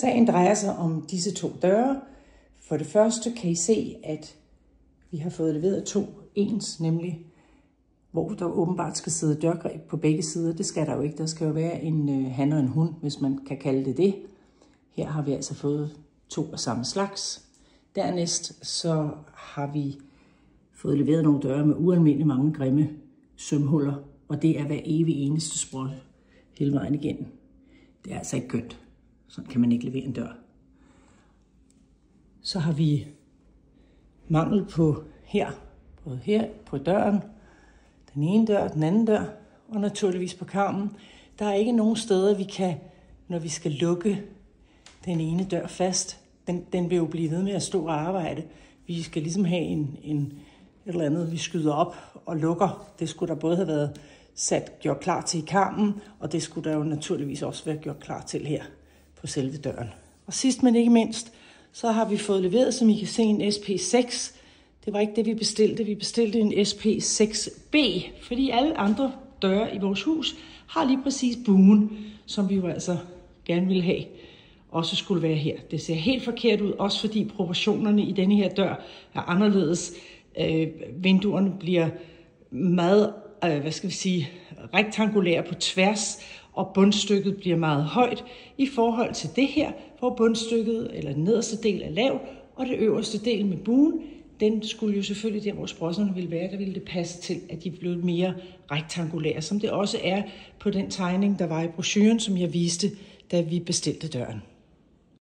Sagen drejer sig om disse 2 døre. For det første kan I se, at vi har fået leveret 2 ens, nemlig hvor der åbenbart skal sidde dørgreb på begge sider. Det skal der jo ikke. Der skal jo være en han og en hund, hvis man kan kalde det det. Her har vi altså fået 2 af samme slags. Dernæst så har vi fået leveret nogle døre med ualmindeligt mange grimme sømhuller, og det er hver evig eneste sprøjt hele vejen igennem. Det er altså ikke kønt. Sådan kan man ikke levere en dør. Så har vi mangel på både her på døren, den ene dør, den anden dør, og naturligvis på karmen. Der er ikke nogen steder, vi kan, når vi skal lukke den ene dør fast. Den vil jo blive ved med at stå og arbejde. Vi skal ligesom have et eller andet, vi skyder op og lukker. Det skulle der både have været gjort klar til i karmen, og det skulle der jo naturligvis også være gjort klar til her på selve døren. Og sidst men ikke mindst, så har vi fået leveret, som I kan se, en SP6. Det var ikke det, vi bestilte. Vi bestilte en SP6B, fordi alle andre døre i vores hus har lige præcis buen, som vi jo altså gerne ville have, også skulle være her. Det ser helt forkert ud, også fordi proportionerne i denne her dør er anderledes. Vinduerne bliver meget, rektangulære på tværs, og bundstykket bliver meget højt i forhold til det her, hvor bundstykket, eller den nederste del, er lav, og det øverste del med buen, den skulle jo selvfølgelig, der hvor sprosserne ville være, der ville det passe til, at de blev mere rektangulære, som det også er på den tegning, der var i brochuren, som jeg viste, da vi bestilte døren.